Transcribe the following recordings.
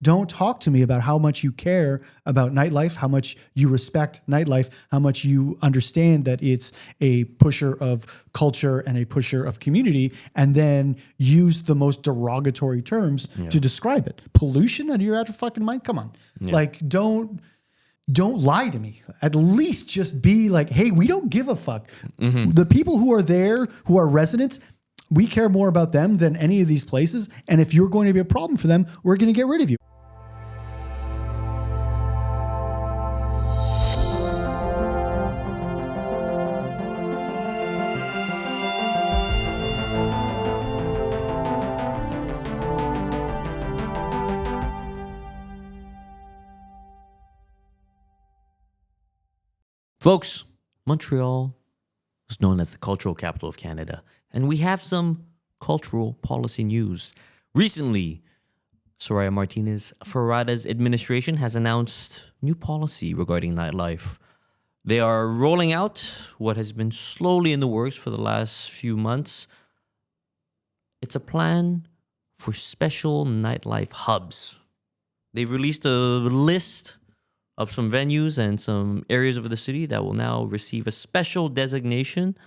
Don't talk to me about how much you care about nightlife, how much you respect nightlife, how much you understand that it's a pusher of culture and a pusher of community, and then use the most derogatory terms to describe it. Pollution, and you're out of fucking mind? Come on. Like, don't lie to me. At least just be like, hey, we don't give a fuck. The people who are there, who are residents, we care more about them than any of these places. And if you're going to be a problem for them, we're going to get rid of you. Folks, Montreal is known as the cultural capital of Canada, and we have some cultural policy news. Recently, Soraya Martinez Ferrada's administration has announced new policy regarding nightlife. They are rolling out what has been slowly in the works for the last few months. It's a plan for special nightlife hubs. They've released a list of some venues and some areas of the city that will now receive a special designation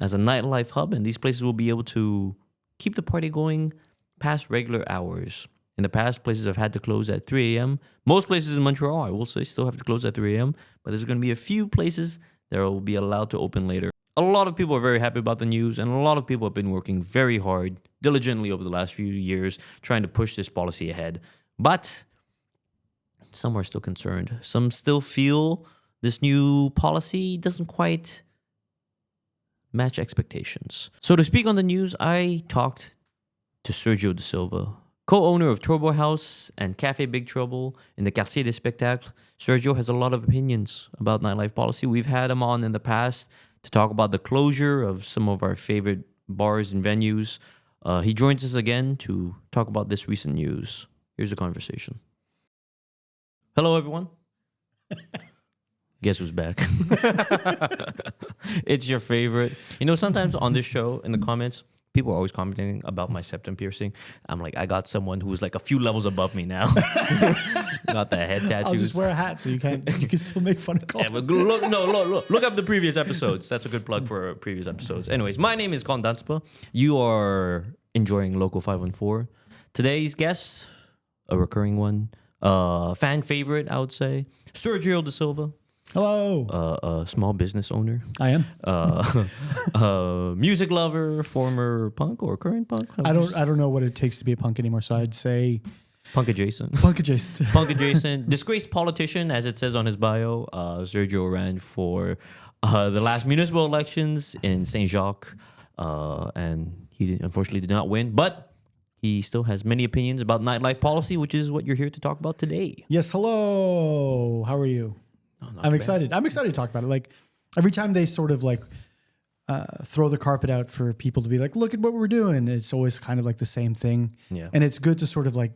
as a nightlife hub. And these places will be able to keep the party going past regular hours. In the past, places have had to close at 3 a.m. Most places in Montreal, I will say, still have to close at 3 a.m. But there's going to be a few places that will be allowed to open later. A lot of people are very happy about the news, and a lot of people have been working very hard, diligently over the last few years, trying to push this policy ahead. But some are still concerned. Some still feel this new policy doesn't quite match expectations. So to speak on the news, I talked to Sergio Da Silva, co-owner of Turbo House and Cafe Big Trouble in the Quartier des Spectacles. Sergio has a lot of opinions about nightlife policy. We've had him on in the past to talk about the closure of some of our favorite bars and venues. He joins us again to talk about this recent news. Here's the conversation. Hello, everyone. Guess who's back? It's your favorite. You know, sometimes on this show, in the comments, people are always commenting about my septum piercing. I'm like, I got someone who's like a few levels above me now. Got the head tattoos. I'll just wear a hat so you can still make fun of culture. Yeah, but look up the previous episodes. That's a good plug for previous episodes. Anyways, my name is Kalden Dhatsenpa. You are enjoying Local 514. Today's guest, a recurring one, fan favorite, I would say, Sergio Da Silva. Hello. A small business owner. I am. Music lover, former punk or current punk. I don't know what it takes to be a punk anymore, so I'd say punk adjacent. Punk adjacent. Punk adjacent. Disgraced politician, as it says on his bio. Sergio ran for the last municipal elections in Saint Jacques, and he unfortunately did not win, but he still has many opinions about nightlife policy, which is what you're here to talk about today. Yes, hello. How are you? Oh, I'm excited. I'm excited to talk about it. Like, every time they sort of like throw the carpet out for people to be like, look at what we're doing, it's always kind of like the same thing. Yeah. And it's good to sort of like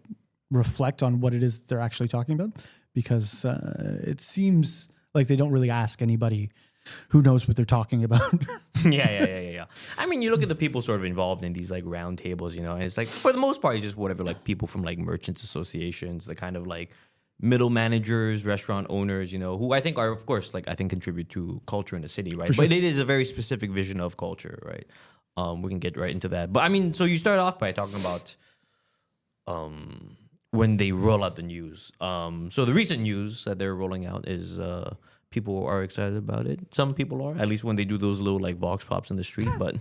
reflect on what it is they're actually talking about, because it seems like they don't really ask anybody who knows what they're talking about. Yeah. I mean, you look at the people sort of involved in these like round tables, you know, and it's like, for the most part, it's just whatever, like people from like merchants associations, the kind of like middle managers, restaurant owners, you know, who I think are, of course, like I think contribute to culture in the city, right? Sure. But it is a very specific vision of culture, right? We can get right into that. But I mean, so you start off by talking about when they roll out the news. So the recent news that they're rolling out is people are excited about it. Some people are, at least when they do those little like vox pops in the street. But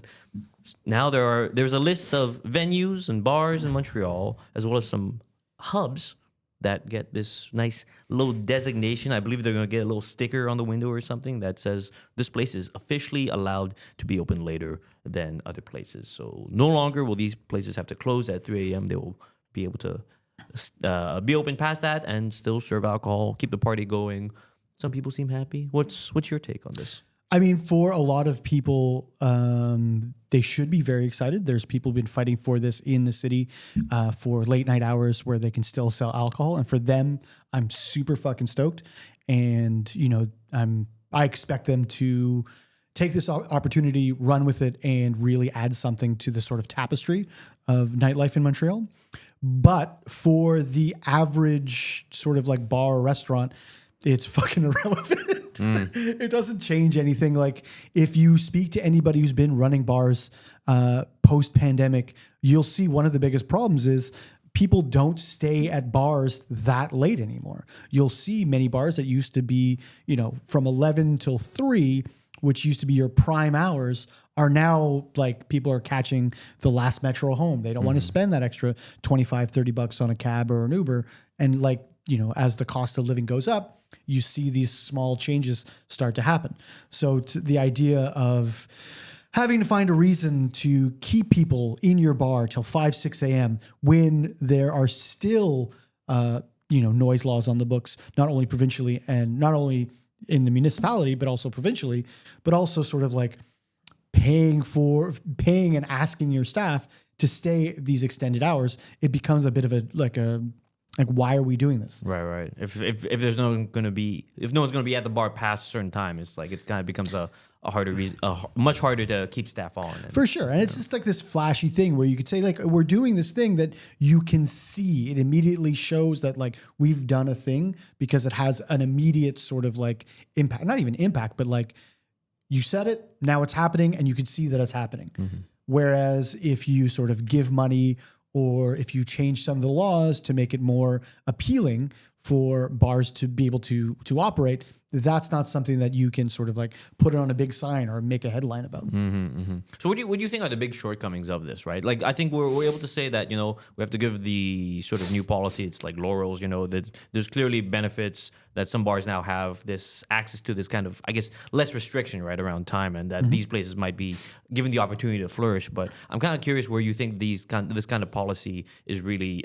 now there's a list of venues and bars in Montreal, as well as some hubs that get this nice little designation. I believe they're going to get a little sticker on the window or something that says this place is officially allowed to be open later than other places. So no longer will these places have to close at 3 a.m. They will be able to be open past that and still serve alcohol, keep the party going. Some people seem happy. What's your take on this? I mean, for a lot of people, they should be very excited. There's people who've been fighting for this in the city for late night hours where they can still sell alcohol. And for them, I'm super fucking stoked. And, you know, I expect them to take this opportunity, run with it, and really add something to the sort of tapestry of nightlife in Montreal. But for the average sort of like bar or restaurant, it's fucking irrelevant. It doesn't change anything. Like if you speak to anybody who's been running bars post-pandemic, you'll see one of the biggest problems is people don't stay at bars that late anymore. You'll see many bars that used to be, from 11 till 3, which used to be your prime hours, are now like people are catching the last metro home. They don't want to spend that extra $25-$30 on a cab or an Uber. And like, as the cost of living goes up, you see these small changes start to happen. So the idea of having to find a reason to keep people in your bar till 5, 6 a.m. when there are still, noise laws on the books, not only provincially and not only in the municipality, but also provincially, but also sort of like paying and asking your staff to stay these extended hours, it becomes a bit of why are we doing this? Right. If there's no one's gonna be at the bar past a certain time, it's like it kind of becomes a much harder to keep staff on. For sure. And it's just like this flashy thing where you could say like, we're doing this thing that you can see. It immediately shows that like we've done a thing because it has an immediate sort of like impact, not even impact, but like you said it, now it's happening and you can see that it's happening. Whereas if you sort of give money or if you change some of the laws to make it more appealing for bars to be able to operate, that's not something that you can sort of like put it on a big sign or make a headline about. So what do you think are the big shortcomings of this, right? Like I think we're able to say that, we have to give the sort of new policy, it's like laurels, that there's clearly benefits that some bars now have this access to this kind of, I guess, less restriction, right, around time, and that these places might be given the opportunity to flourish. But I'm kind of curious where you think this kind of policy is really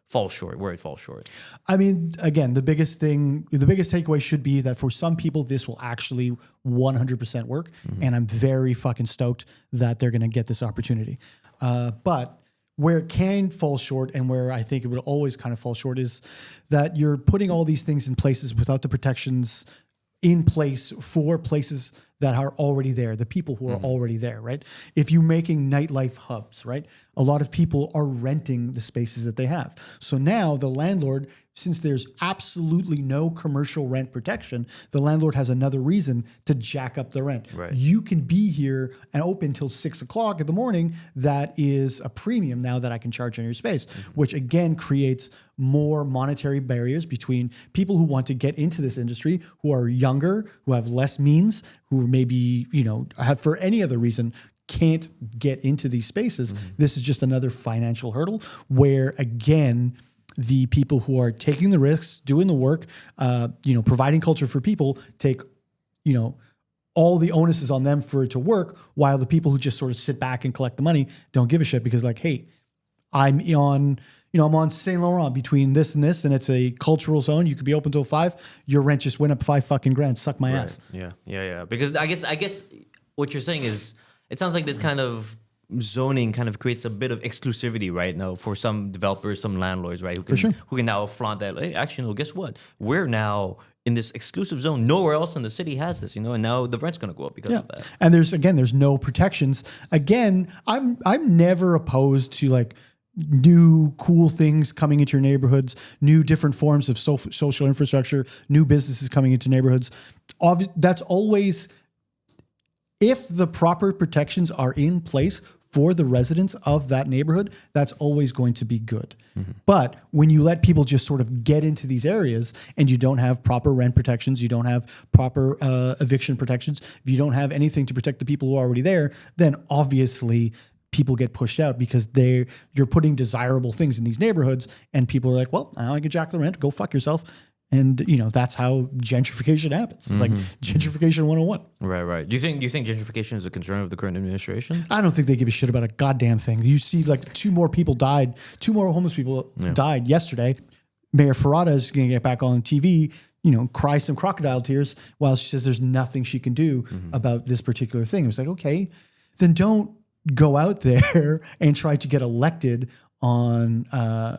falls short, where it falls short. I mean, again, the biggest takeaway should be that for some people, this will actually 100% work. And I'm very fucking stoked that they're going to get this opportunity. But where it can fall short and where I think it would always kind of fall short is that you're putting all these things in places without the protections in place for places that are already there, the people who are already there, right? If you're making nightlife hubs, right? A lot of people are renting the spaces that they have. So now the landlord, since there's absolutely no commercial rent protection, the landlord has another reason to jack up the rent. Right. You can be here and open till 6 o'clock in the morning. That is a premium now that I can charge on your space, which again creates more monetary barriers between people who want to get into this industry, who are younger, who have less means, who maybe, have for any other reason can't get into these spaces. This is just another financial hurdle where, again, the people who are taking the risks, doing the work, providing culture for people take, all the onus is on them for it to work, while the people who just sort of sit back and collect the money don't give a shit because like, hey, I'm on Saint Laurent between this and this, and it's a cultural zone. You could be open till 5. Your rent just went up $5,000. Suck my ass. Yeah. Because I guess what you're saying is, it sounds like this kind of zoning kind of creates a bit of exclusivity right now for some developers, some landlords, right? Who can now flaunt that. Hey, actually, no, guess what? We're now in this exclusive zone. Nowhere else in the city has this, and now the rent's going to go up because of that. And there's no protections. Again, I'm never opposed to like new cool things coming into your neighborhoods, new different forms of social infrastructure, new businesses coming into neighborhoods. That's always, if the proper protections are in place for the residents of that neighborhood, that's always going to be good. But when you let people just sort of get into these areas and you don't have proper rent protections, you don't have proper eviction protections, if you don't have anything to protect the people who are already there, then obviously people get pushed out because you're putting desirable things in these neighborhoods and people are like, well, I can jack the rent, go fuck yourself. And that's how gentrification happens. It's like gentrification 101. Right. Do you think gentrification is a concern of the current administration? I don't think they give a shit about a goddamn thing. You see like 2 more homeless people died yesterday. Mayor Ferrada is going to get back on TV, cry some crocodile tears while she says there's nothing she can do about this particular thing. It was like, okay, then don't go out there and try to get elected on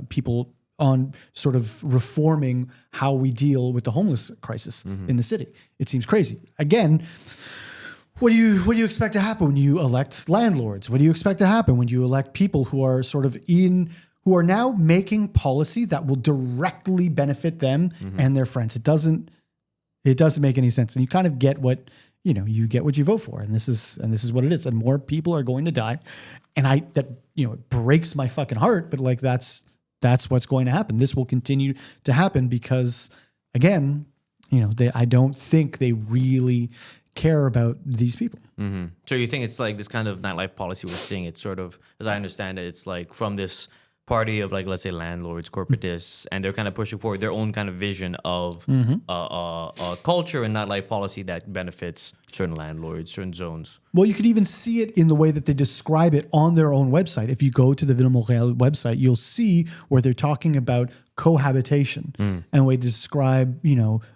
people on sort of reforming how we deal with the homeless crisis in the city. It seems crazy. Again, what do you expect to happen when you elect landlords? What do you expect to happen when you elect people who are who are now making policy that will directly benefit them and their friends? It doesn't make any sense. And you kind of get what, you get what you vote for. And this is what it is. And more people are going to die. And it breaks my fucking heart, but like, that's what's going to happen. This will continue to happen because, again, I don't think they really care about these people. Mm-hmm. So you think it's like this kind of nightlife policy we're seeing? It's sort of, as I understand it, it's like from this party of like, let's say landlords, corporatists, and they're kind of pushing forward their own kind of vision of culture and nightlife policy that benefits certain landlords, certain zones. Well, you could even see it in the way that they describe it on their own website. If you go to the Ville Montréal website, you'll see where they're talking about cohabitation and way to describe,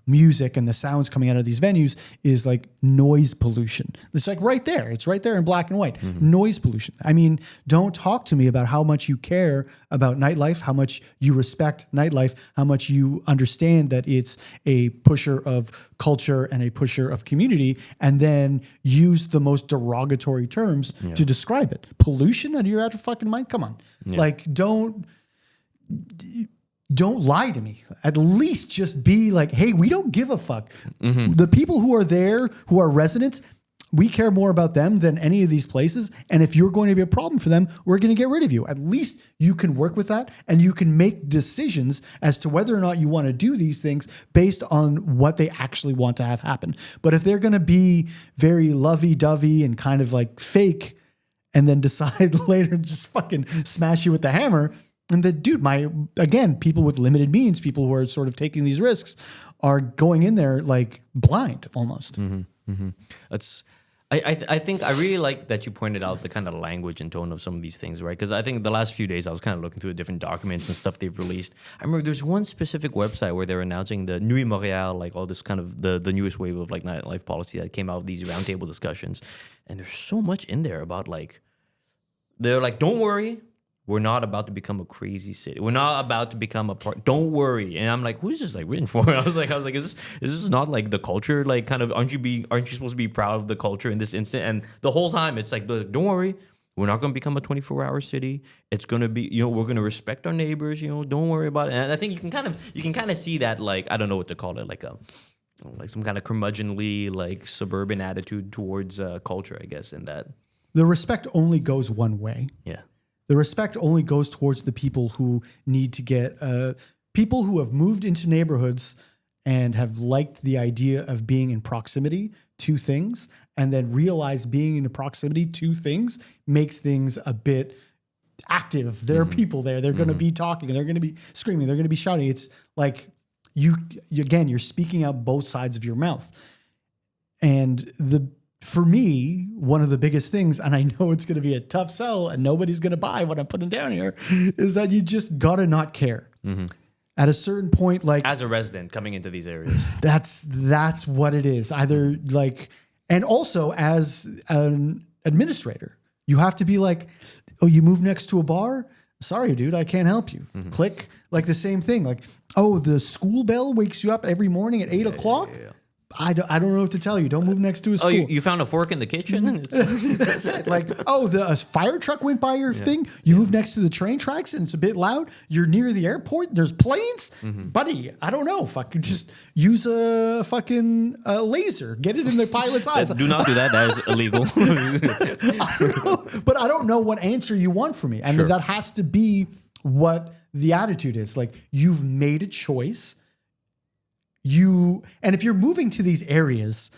music and the sounds coming out of these venues is like noise pollution. It's like right there. It's right there in black and white. Noise pollution. I mean, don't talk to me about how much you care about nightlife, how much you respect nightlife, how much you understand that it's a pusher of culture and a pusher of community, and then use the most derogatory terms to describe it. Pollution? And you're out of fucking mind? Come on. Like, don't lie to me. At least just be like, hey, we don't give a fuck. The people who are there, who are residents, we care more about them than any of these places. And if you're going to be a problem for them, we're going to get rid of you. At least you can work with that and you can make decisions as to whether or not you want to do these things based on what they actually want to have happen. But if they're going to be very lovey-dovey and kind of like fake and then decide later to just fucking smash you with the hammer, and the dude, people with limited means, people who are sort of taking these risks are going in there like blind almost. I think I really like that you pointed out the kind of language and tone of some of these things, right? Because I think the last few days I was kind of looking through the different documents and stuff they've released. I remember there's one specific website where they're announcing the Nuit Montréal, like all this kind of the newest wave of like nightlife policy that came out of these roundtable discussions. And there's so much in there about like, they're like, don't worry. We're not about to become a crazy city. We're not about to become a part. Don't worry. And I'm like, who's this like written for? I was like, is this not like the culture? Like, kind of, aren't you supposed to be proud of the culture in this instant? And the whole time, it's like, don't worry. We're not going to become a 24-hour city. It's going to be, we're going to respect our neighbors. Don't worry about it. And I think you can kind of see that, like, I don't know what to call it, like some kind of curmudgeonly, like suburban attitude towards culture, I guess. In that, the respect only goes one way. Yeah. The respect only goes towards the people who need to get, people who have moved into neighborhoods and have liked the idea of being in proximity to things, and then realize being in proximity to things makes things a bit active. There are people there. They're going to be talking. They're going to be screaming. They're going to be shouting. It's like you're speaking out both sides of your mouth. And for me, one of the biggest things, and I know it's going to be a tough sell and nobody's going to buy what I'm putting down here, is that you just got to not care. At a certain point, like... As a resident coming into these areas. That's what it is. Either like... And also as an administrator, you have to be like, oh, you move next to a bar? Sorry, dude, I can't help you. Click. Like the same thing. Like, oh, the school bell wakes you up every morning at 8 o'clock? Yeah. I don't know what to tell you. Don't move next to a school. Oh, you found a fork in the kitchen? That's it. Like, oh, a fire truck went by your thing. You move next to the train tracks and it's a bit loud. You're near the airport. There's planes. Buddy, I don't know. Fucking just use a fucking laser. Get it in the pilot's eyes. Do not do that. That is illegal. But I don't know what answer you want from me. And that has to be what the attitude is. Like, you've made a choice. And if you're moving to these areas,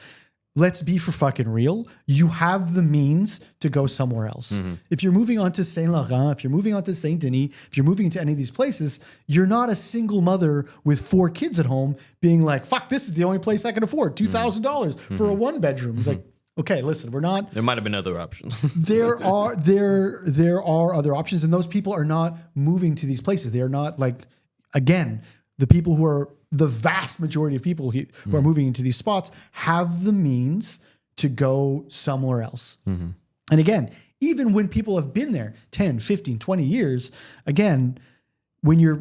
let's be for fucking real, you have the means to go somewhere else. If you're moving on to Saint Laurent, if you're moving on to Saint Denis, if you're moving to any of these places, you're not a single mother with 4 kids at home being like, fuck, this is the only place I can afford $2,000 for a 1-bedroom. It's like, okay, listen, we're not. There might have been other options. there are other options, and those people are not moving to these places. They are not like, again, the people who are the vast majority of people who are moving into these spots have the means to go somewhere else. And again, even when people have been there 10, 15, 20 years, again, when you're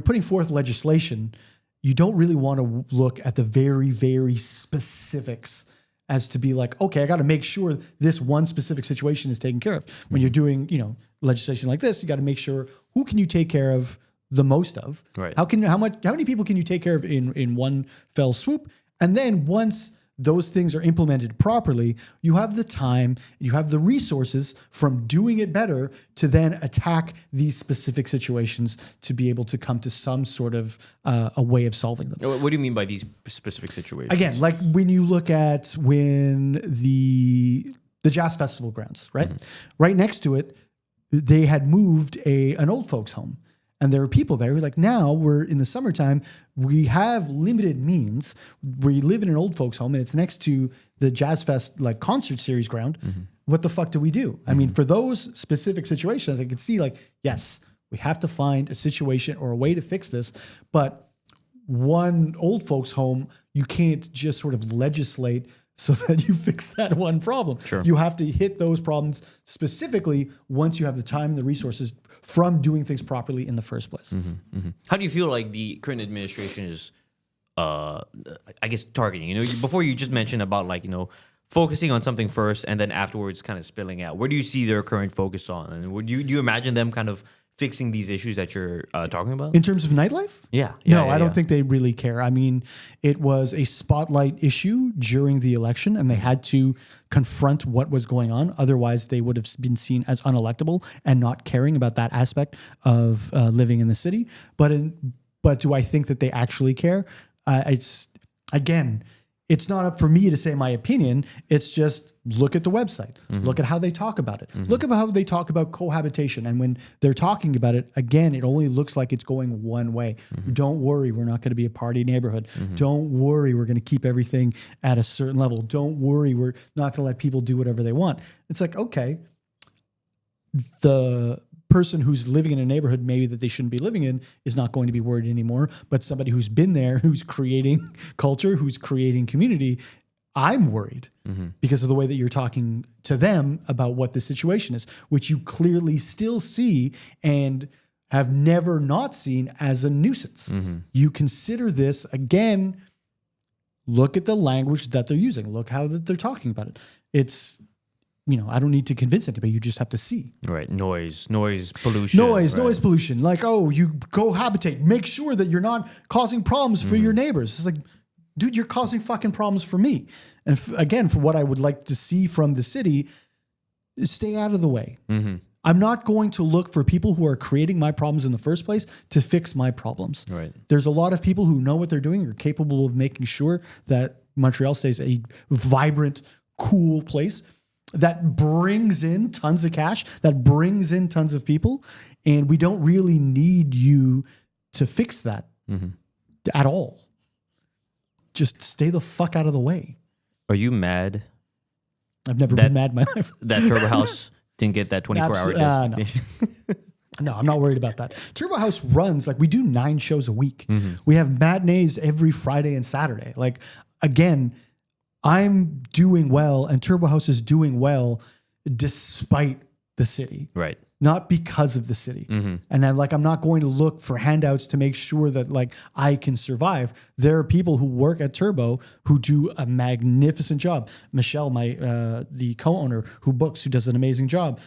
putting forth legislation, you don't really want to look at the very, very specifics as to be like, okay, I got to make sure this one specific situation is taken care of. When you're doing, legislation like this, you got to make sure who can you take care of the most of? Right. How many people can you take care of in one fell swoop? And then once those things are implemented properly, you have the time, you have the resources from doing it better to then attack these specific situations to be able to come to some sort of a way of solving them. What do you mean by these specific situations? Again, like when you look at when the Jazz Festival grounds, right? Right next to it, they had moved an old folks home. And there are people there who are like, now we're in the summertime, we have limited means. We live in an old folks home and it's next to the Jazz Fest like concert series ground. What the fuck do we do? I mean, for those specific situations, I could see like, yes, we have to find a situation or a way to fix this. But one old folks home, you can't just sort of legislate so that you fix that one problem. Sure. You have to hit those problems specifically once you have the time and the resources from doing things properly in the first place. How do you feel like the current administration is, I guess, targeting? Before you just mentioned about like, focusing on something first and then afterwards kind of spilling out. Where do you see their current focus on? And do you imagine them kind of fixing these issues that you're talking about? In terms of nightlife? No, I don't think they really care. I mean, it was a spotlight issue during the election and they had to confront what was going on. Otherwise, they would have been seen as unelectable and not caring about that aspect of living in the city. But do I think that they actually care? It's not up for me to say my opinion. It's just look at the website. Look at how they talk about it. Look at how they talk about cohabitation. And when they're talking about it, again, it only looks like it's going one way. Don't worry, we're not going to be a party neighborhood. Don't worry, we're going to keep everything at a certain level. Don't worry, we're not going to let people do whatever they want. It's like, okay, the person who's living in a neighborhood maybe that they shouldn't be living in is not going to be worried anymore. But somebody who's been there, who's creating culture, who's creating community, I'm worried because of the way that you're talking to them about what the situation is, which you clearly still see and have never not seen as a nuisance. You consider this, again, look at the language that they're using. Look how that they're talking about it. It's, I don't need to convince anybody. You just have to see. Right. Noise pollution. Noise pollution. Like, oh, you cohabitate. Make sure that you're not causing problems for your neighbors. It's like, dude, you're causing fucking problems for me. And again, for what I would like to see from the city, stay out of the way. I'm not going to look for people who are creating my problems in the first place to fix my problems. Right. There's a lot of people who know what they're doing, are capable of making sure that Montreal stays a vibrant, cool place that brings in tons of cash, that brings in tons of people. And we don't really need you to fix that at all. Just stay the fuck out of the way. Are you mad? I've never been mad in my life. That Turbo House didn't get that 24-hour designation? No, I'm not worried about that. Turbo House runs, like we do 9 shows a week. We have matinees every Friday and Saturday. Like, again, I'm doing well and Turbo House is doing well despite the city. Right. Not because of the city. And I'm not going to look for handouts to make sure that like I can survive. There are people who work at Turbo who do a magnificent job. Michelle, the co-owner who books, who does an amazing job.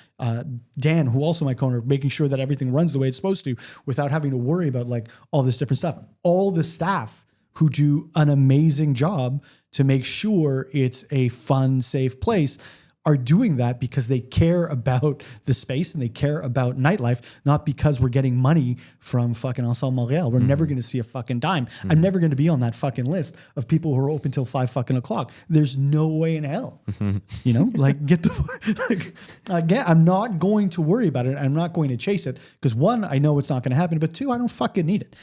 Dan, who also my co-owner, making sure that everything runs the way it's supposed to without having to worry about like all this different stuff. All the staff who do an amazing job to make sure it's a fun, safe place are doing that because they care about the space and they care about nightlife, not because we're getting money from fucking Ensemble Montréal. We're never going to see a fucking dime. I'm never going to be on that fucking list of people who are open till 5 fucking o'clock. There's no way in hell. Get the again. I'm not going to worry about it. I'm not going to chase it because 1, I know it's not going to happen, but 2, I don't fucking need it.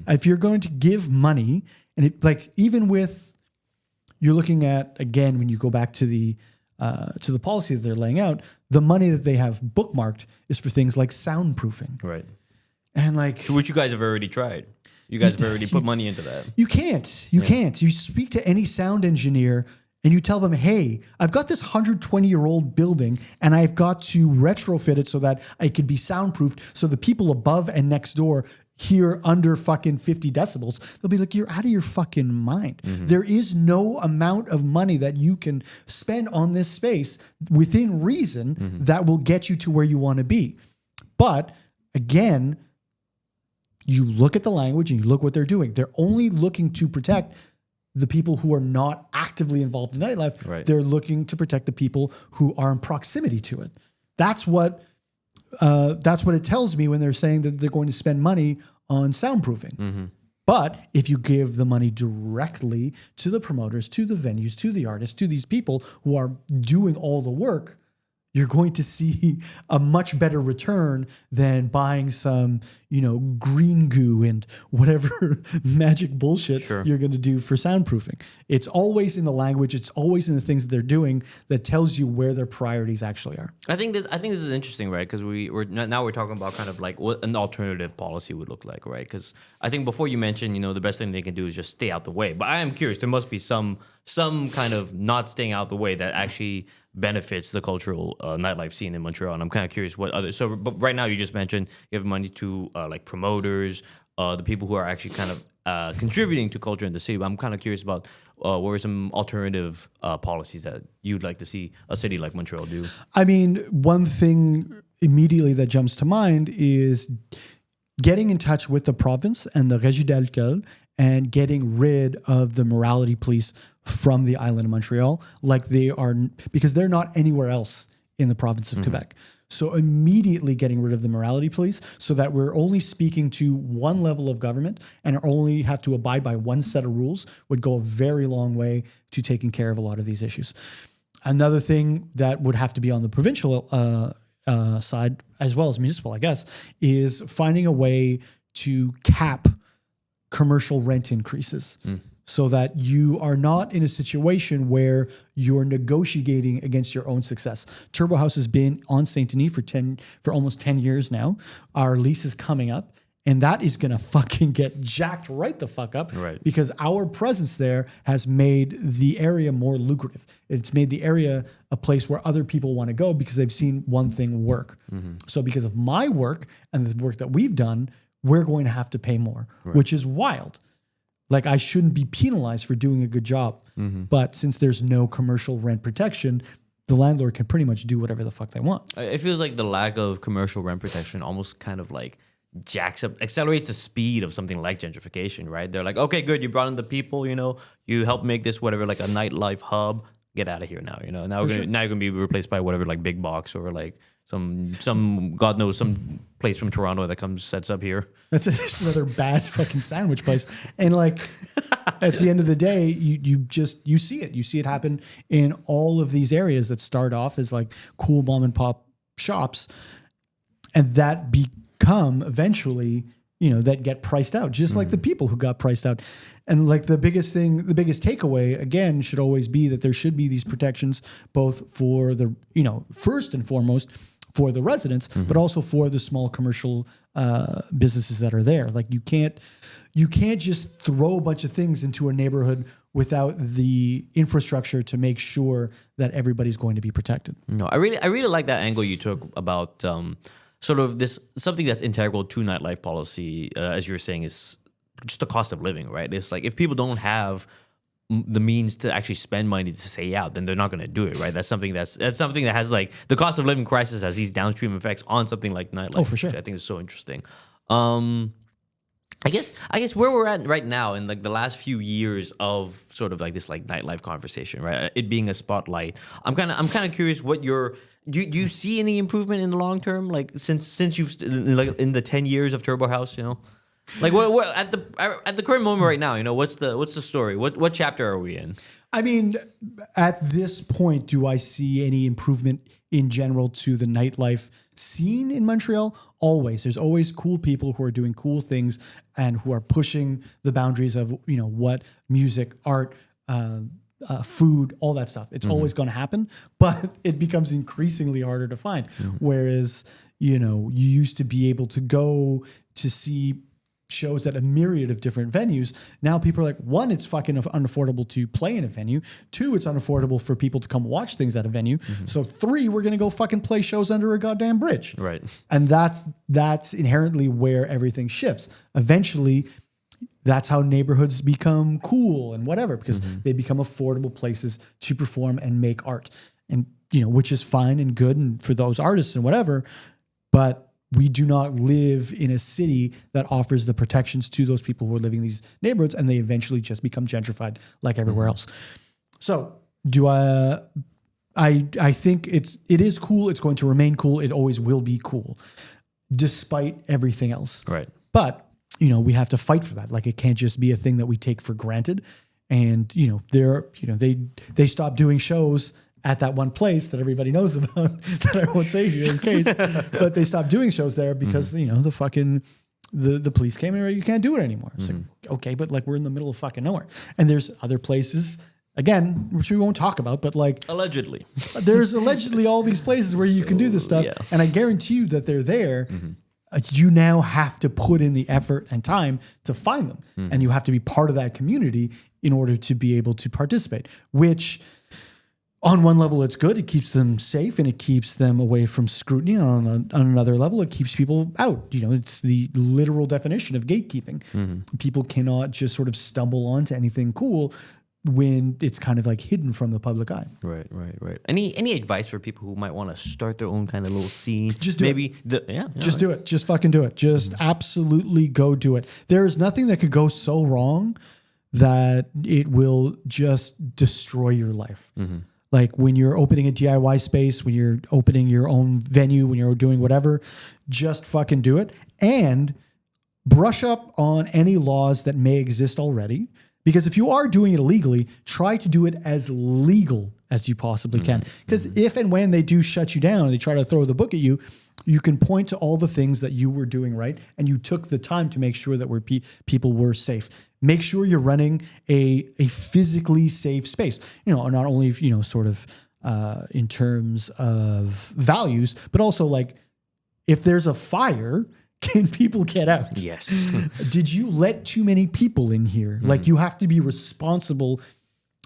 If you're going to give money, and it even with you're looking at again when you go back to the policy that they're laying out, the money that they have bookmarked is for things like soundproofing. Right. And which you guys have already tried. You guys have already put money into that. You can't. You can't. You speak to any sound engineer and you tell them, hey, I've got this 120-year-old building and I've got to retrofit it so that it could be soundproofed so the people above and next door hear under fucking 50 decibels, they'll be like, you're out of your fucking mind. There is no amount of money that you can spend on this space within reason that will get you to where you want to be. But again, you look at the language and you look what they're doing. They're only looking to protect the people who are not actively involved in nightlife. Right. They're looking to protect the people who are in proximity to it. That's what it tells me when they're saying that they're going to spend money on soundproofing. But if you give the money directly to the promoters, to the venues, to the artists, to these people who are doing all the work, you're going to see a much better return than buying some, green goo and whatever magic bullshit you're going to do for soundproofing. It's always in the language. It's always in the things that they're doing that tells you where their priorities actually are. I think this is interesting, right? Because we're talking about kind of like what an alternative policy would look like, right? Because I think before you mentioned, the best thing they can do is just stay out the way. But I am curious. There must be some kind of not staying out the way that actually benefits the cultural nightlife scene in Montreal. And I'm kind of curious what other. So, but right now you just mentioned you have money to like promoters, the people who are actually kind of contributing to culture in the city. But I'm kind of curious about what are some alternative policies that you'd like to see a city like Montreal do? I mean, one thing immediately that jumps to mind is getting in touch with the province and the Régie d'Alcool and getting rid of the morality police from the island of Montreal, like they are, because they're not anywhere else in the province of Quebec. So immediately getting rid of the morality police so that we're only speaking to one level of government and only have to abide by one set of rules would go a very long way to taking care of a lot of these issues. Another thing that would have to be on the provincial side, as well as municipal, I guess, is finding a way to cap commercial rent increases so that you are not in a situation where you're negotiating against your own success. Turbo House has been on Saint Denis for almost 10 years now. Our lease is coming up, and that is going to fucking get jacked right the fuck up because our presence there has made the area more lucrative. It's made the area a place where other people want to go because they've seen one thing work. So because of my work and the work that we've done, we're going to have to pay more, which is wild. Like, I shouldn't be penalized for doing a good job. But since there's no commercial rent protection, the landlord can pretty much do whatever the fuck they want. It feels like the lack of commercial rent protection almost kind of like accelerates the speed of something like gentrification, right? They're like, okay, good, you brought in the people, you helped make this whatever, like a nightlife hub. Get out of here now, Now you're gonna be replaced by whatever, like big box or like some God knows some place from Toronto that sets up here. That's just another bad fucking sandwich place. And like at the end of the day, you see it. You see it happen in all of these areas that start off as like cool mom and pop shops, and that become eventually, that get priced out, just like the people who got priced out. And like the biggest takeaway again should always be that there should be these protections both for the, first and foremost for the residents, but also for the small commercial businesses that are there. Like you can't just throw a bunch of things into a neighborhood without the infrastructure to make sure that everybody's going to be protected. No, I really like that angle you took about sort of this something that's integral to nightlife policy, as you were saying, is just the cost of living, right? It's like if people don't have the means to actually spend money to stay out, then they're not going to do it, right? That's something that has like the cost of living crisis has these downstream effects on something like nightlife. Oh, for sure. Which I think is so interesting. I guess where we're at right now in like the last few years of sort of like this like nightlife conversation, right? It being a spotlight. I'm kind of curious what do you see any improvement in the long term? Like since you've like in the 10 years of Turbo House, like what at the current moment right now, what's the story? What chapter are we in? I mean, at this point, do I see any improvement in general to the nightlife scene in Montreal? Always. There's always cool people who are doing cool things and who are pushing the boundaries of, what music, art, food, all that stuff. It's always going to happen, but it becomes increasingly harder to find. Whereas, you used to be able to go to see shows at a myriad of different venues. Now people are like, one, it's fucking unaffordable to play in a venue. Two, it's unaffordable for people to come watch things at a venue. So three, we're going to go fucking play shows under a goddamn bridge. Right. And that's inherently where everything shifts. Eventually, that's how neighborhoods become cool and whatever, because they become affordable places to perform and make art. And, which is fine and good and for those artists and whatever. But we do not live in a city that offers the protections to those people who are living in these neighborhoods, and they eventually just become gentrified like everywhere else. So I think it is cool. It's going to remain cool. It always will be cool, despite everything else. Right. But, we have to fight for that. Like, it can't just be a thing that we take for granted. And, they stop doing shows at that one place that everybody knows about that I won't say here in case, but they stopped doing shows there because, the fucking, the police came in, you can't do it anymore. It's like, okay, but like, we're in the middle of fucking nowhere. And there's other places, again, which we won't talk about, but like Allegedly. there's allegedly all these places where you can do this stuff. Yeah. And I guarantee you that they're there. You now have to put in the effort and time to find them. And you have to be part of that community in order to be able to participate, which on one level, it's good. It keeps them safe and it keeps them away from scrutiny. On another level, it keeps people out. It's the literal definition of gatekeeping. People cannot just sort of stumble onto anything cool when it's kind of like hidden from the public eye. Right. Any advice for people who might want to start their own kind of little scene? Just do it. Just do it. Just fucking do it. Just absolutely go do it. There is nothing that could go so wrong that it will just destroy your life. Like when you're opening a DIY space, when you're opening your own venue, when you're doing whatever, just fucking do it. And brush up on any laws that may exist already. Because if you are doing it illegally, try to do it as legal as you possibly can. Because if and when they do shut you down and they try to throw the book at you, you can point to all the things that you were doing right. And you took the time to make sure that people were safe. Make sure you're running a physically safe space. Not only, sort of in terms of values, but also like if there's a fire, can people get out? Yes. Did you let too many people in here? Like you have to be responsible.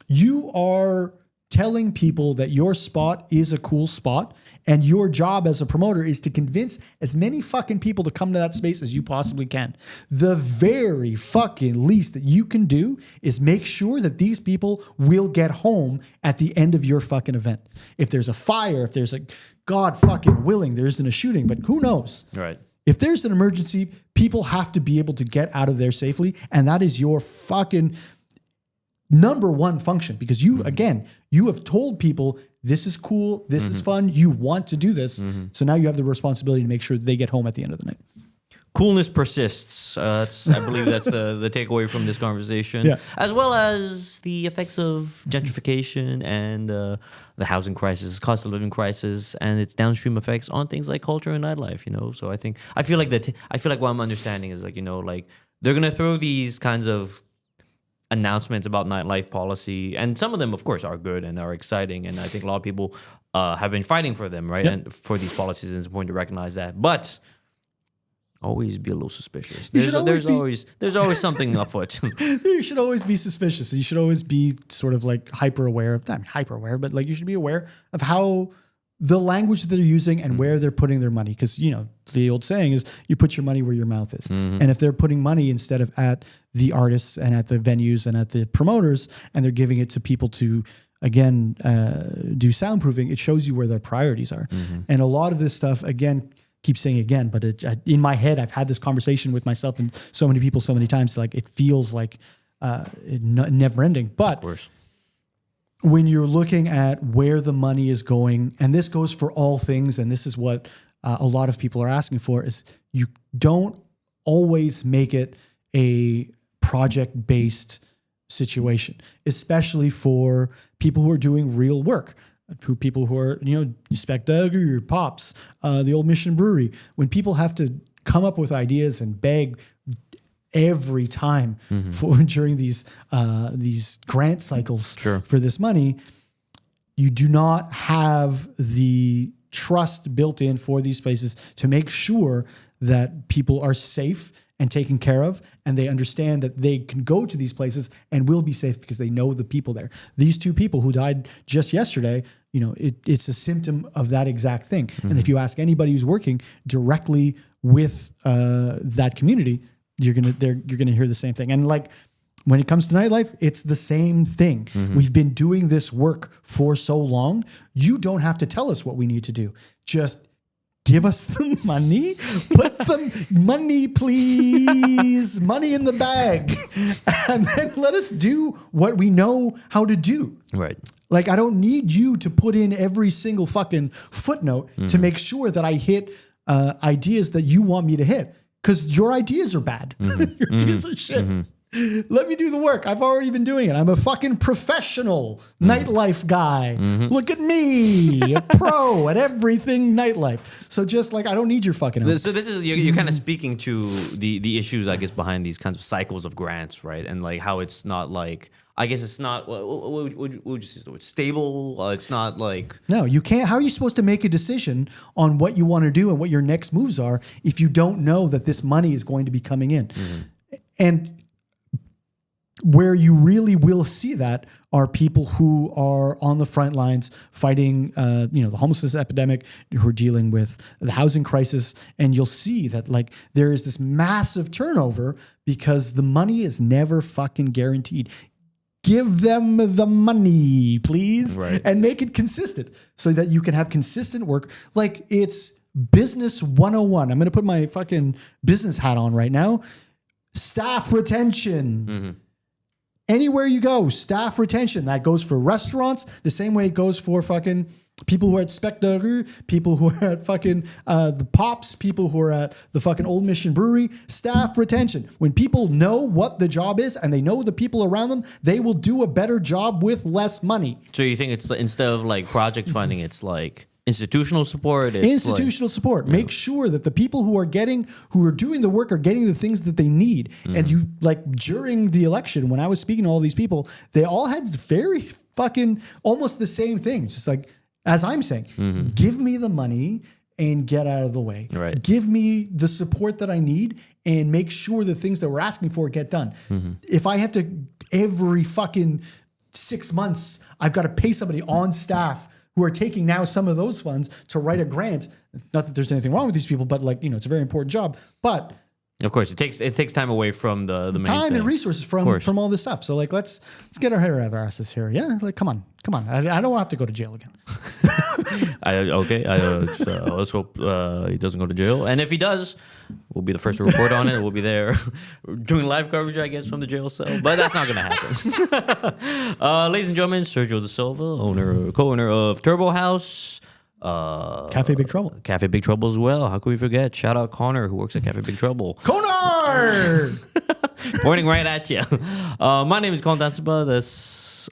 You are telling people that your spot is a cool spot, and your job as a promoter is to convince as many fucking people to come to that space as you possibly can. The very fucking least that you can do is make sure that these people will get home at the end of your fucking event. If there's a fire, if there's God fucking willing, there isn't a shooting, but who knows? Right. If there's an emergency, people have to be able to get out of there safely, and that is your fucking number one function, because you have told people this is cool, this is fun, you want to do this. So now you have the responsibility to make sure they get home at the end of the night. Coolness persists. I believe that's the takeaway from this conversation, as well as the effects of gentrification and the housing crisis, cost of living crisis, and its downstream effects on things like culture and nightlife. So I feel like what I'm understanding is like they're gonna throw these kinds of announcements about nightlife policy, and some of them, of course, are good and are exciting, and I think a lot of people have been fighting for them, right? And for these policies, and it's important to recognize that, but always be a little suspicious. There's always something afoot. You should always be suspicious. You should always be sort of like hyper aware, but like you should be aware of how the language that they're using and where they're putting their money. Because, the old saying is you put your money where your mouth is. And if they're putting money instead of at the artists and at the venues and at the promoters, and they're giving it to people to, again, do soundproofing, it shows you where their priorities are. And a lot of this stuff, again, keep saying again, but in my head, I've had this conversation with myself and so many people so many times, like it feels like never ending. But of course, when you're looking at where the money is going, and this goes for all things, and this is what a lot of people are asking for, is you don't always make it a project-based situation, especially for people who are doing real work. People who are, Spectacular, your Pops, the Old Mission Brewery. When people have to come up with ideas and beg every time during these grant cycles for this money, you do not have the trust built in for these places to make sure that people are safe and taken care of, and they understand that they can go to these places and will be safe because they know the people there. These two people who died just yesterday, it's a symptom of that exact thing. And if you ask anybody who's working directly with that community, you're gonna hear the same thing. And like, when it comes to nightlife, it's the same thing. We've been doing this work for so long. You don't have to tell us what we need to do. Just give us the money. Put the money, please. Money in the bag. And then let us do what we know how to do. Right. Like, I don't need you to put in every single fucking footnote to make sure that I hit ideas that you want me to hit. Because your ideas are bad. Your ideas are shit. Let me do the work. I've already been doing it. I'm a fucking professional nightlife guy. Look at me, a pro at everything nightlife. So just like, I don't need your fucking help. So this is, you're kind of speaking to the issues, I guess, behind these kinds of cycles of grants, right? And like how it's not like, I guess it's not, what would you use the word? Stable? It's not like... No, you can't. How are you supposed to make a decision on what you want to do and what your next moves are if you don't know that this money is going to be coming in? And where you really will see that are people who are on the front lines fighting, the homelessness epidemic, who are dealing with the housing crisis. And you'll see that like there is this massive turnover because the money is never fucking guaranteed. Give them the money, please, and make it consistent so that you can have consistent work. Like, it's business 101. I'm going to put my fucking business hat on right now. Staff retention. Anywhere you go, staff retention. That goes for restaurants the same way it goes for fucking people who are at Spec de Rue, people who are at fucking the Pops, people who are at the fucking Old Mission Brewery. Staff retention. When people know what the job is and they know the people around them, they will do a better job with less money. So you think it's, instead of like project funding, it's like institutional support? Institutional support. Make sure that the people who are doing the work are getting the things that they need. And you, like, during the election, when I was speaking to all these people, they all had very fucking almost the same thing. Just like, as I'm saying, give me the money and get out of the way. Right. Give me the support that I need and make sure the things that we're asking for get done. If I have to, every fucking 6 months, I've got to pay somebody on staff who are taking now some of those funds to write a grant. Not that there's anything wrong with these people, but like, it's a very important job. But of course, it takes time away from the main time thing. and resources from all this stuff. So like, let's get our head out of our asses here. Yeah, like come on. I don't have to go to jail again. Let's hope he doesn't go to jail. And if he does, we'll be the first to report on it. We'll be there doing live coverage, I guess, from the jail cell. But that's not going to happen. Ladies and gentlemen, Sergio Da Silva, co-owner of Turbo House. Cafe Big Trouble. Cafe Big Trouble as well. How could we forget? Shout out Connor, who works at Cafe Big Trouble. Connor! Pointing right at you. My name is Kalden Dhatsenpa. This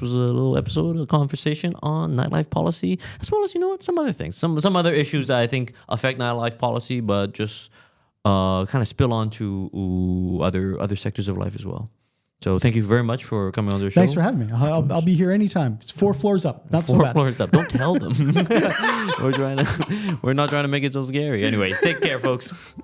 was a little episode, a conversation on nightlife policy, as well as, some other things. Some other issues that I think affect nightlife policy, but just kind of spill onto other sectors of life as well. So thank you very much for coming on the show. Thanks for having me. I'll be here anytime. It's 4 floors up. Not so bad. 4 floors up. Don't tell them. We're not trying to make it so scary. Anyways, take care, folks.